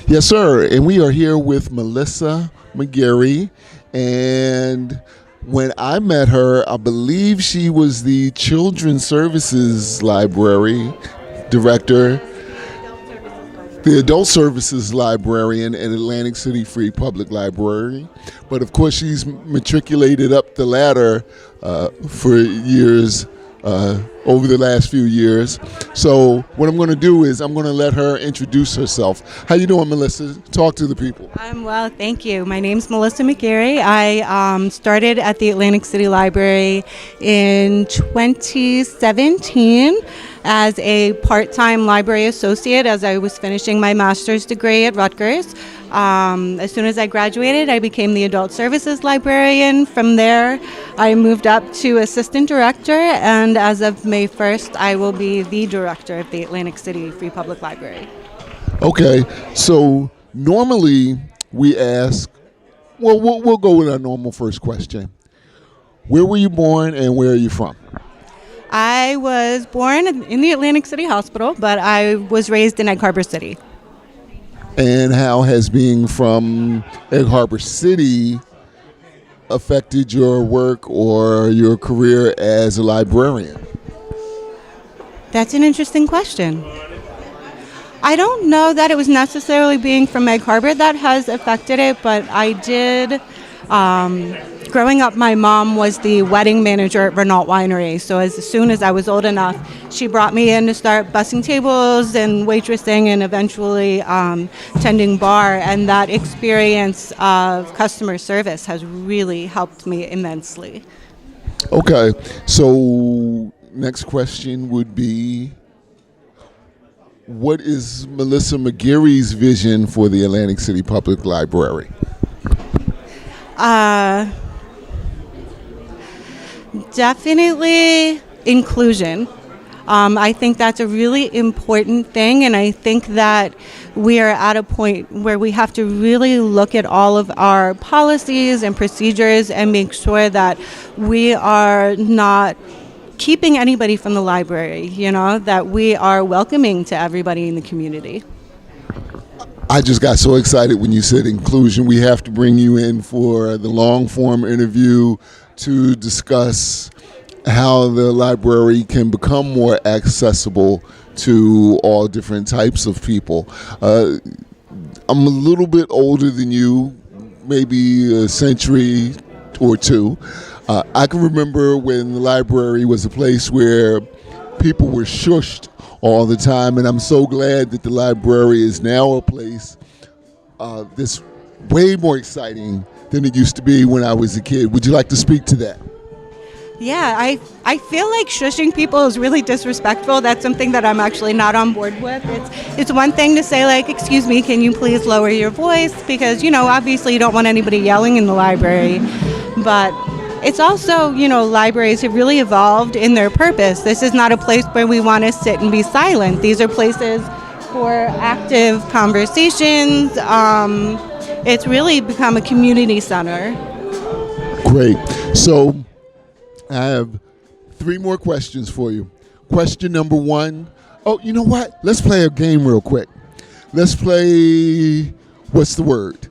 Yes, sir. And we are here with Melissa McGeary. And when I met her, I believe she was the Children's Services Library Director, the Adult Services Librarian at Atlantic City Free Public Library. But of course, she's matriculated up the ladder for years, over the last few years. So what I'm going to do is I'm going to let her introduce herself. How you doing, Melissa? Talk to the people. I'm well, thank you. My name's Melissa McGeary. I started at the Atlantic City Library in 2017 as a part-time library associate as I was finishing my master's degree at Rutgers. As soon as I graduated, I became the Adult Services Librarian. From there, I moved up to Assistant Director, and as of May 1st, I will be the Director of the Atlantic City Free Public Library. Okay, so normally we ask, well, we'll go with our normal first question. Where were you born and where are you from? I was born in the Atlantic City Hospital, but I was raised in Egg Harbor City. And how has being from Egg Harbor City affected your work or your career as a librarian? That's an interesting question. I don't know that it was necessarily being from Egg Harbor that has affected it, but I did. Growing up, my mom was the wedding manager at Renault Winery, so as soon as I was old enough, she brought me in to start bussing tables and waitressing and eventually tending bar, and that experience of customer service has really helped me immensely. Okay, so next question would be, what is Melissa McGeary's vision for the Atlantic City Public Library? Definitely inclusion. I think that's a really important thing, and I think that we are at a point where we have to really look at all of our policies and procedures and make sure that we are not keeping anybody from the library, that we are welcoming to everybody in the community. I just got so excited when you said inclusion. We have to bring you in for the long form interview to discuss how the library can become more accessible to all different types of people. I'm a little bit older than you, maybe a century or two. I can remember when the library was a place where people were shushed all the time, and I'm so glad that the library is now a place that's way more exciting than it used to be when I was a kid. Would you like to speak to that? Yeah, I feel like shushing people is really disrespectful. That's something that I'm actually not on board with. It's one thing to say, like, excuse me, can you please lower your voice? Because, obviously you don't want anybody yelling in the library. But it's also, libraries have really evolved in their purpose. This is not a place where we want to sit and be silent. These are places for active conversations. It's really become a community center. Great. So I have 3 more questions for you. Question number 1. Oh, you know what? Let's play a game real quick. Let's play What's the Word?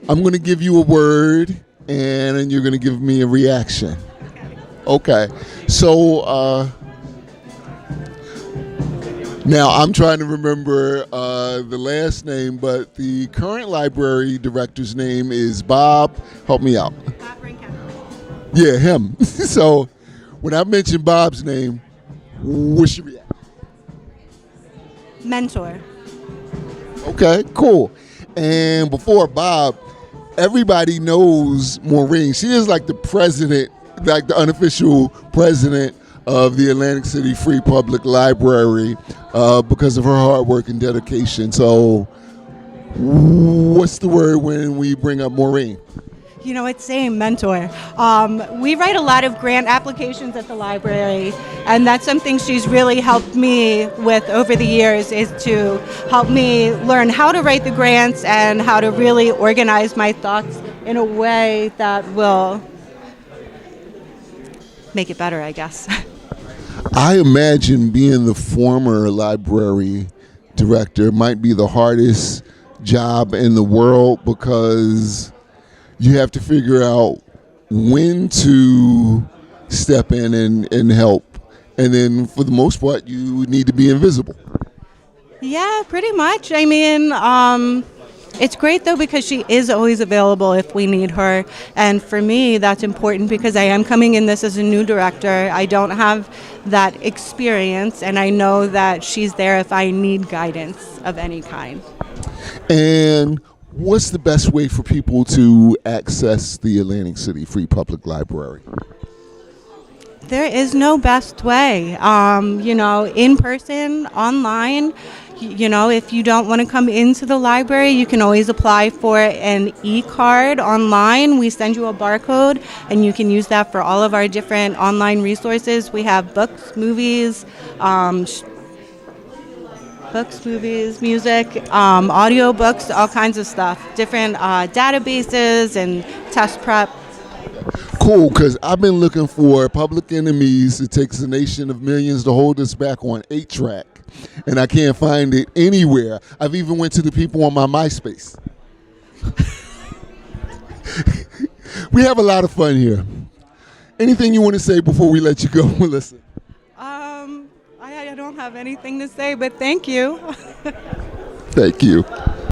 I'm going to give you a word, and then you're going to give me a reaction. Okay. So now I'm trying to remember the last name, but the current library director's name is Bob. Help me out. Yeah, him. So when I mention Bob's name, what's your reaction? Mentor. Okay, cool. And before Bob, everybody knows Maureen. She is like the president, like the unofficial president of the Atlantic City Free Public Library because of her hard work and dedication. So what's the word when we bring up Maureen? It's same, mentor. We write a lot of grant applications at the library, and that's something she's really helped me with over the years, is to help me learn how to write the grants and how to really organize my thoughts in a way that will make it better, I guess. I imagine being the former library director might be the hardest job in the world because you have to figure out when to step in and help. And then for the most part, you need to be invisible. Yeah, pretty much. I mean, it's great though because she is always available if we need her. And for me, that's important because I am coming in this as a new director. I don't have that experience, and I know that she's there if I need guidance of any kind. And what's the best way for people to access the Atlantic City Free Public Library? There is no best way. In person, online. If you don't want to come into the library, you can always apply for an e-card online. We send you a barcode, and you can use that for all of our different online resources. We have books, music, audio books, all kinds of stuff, different databases and test prep. Cool, because I've been looking for Public Enemies. It takes a nation of millions to hold us back on 8-track, and I can't find it anywhere. I've even went to the people on my MySpace. We have a lot of fun here. Anything you want to say before we let you go, Melissa? I don't have anything to say, but thank you. Thank you.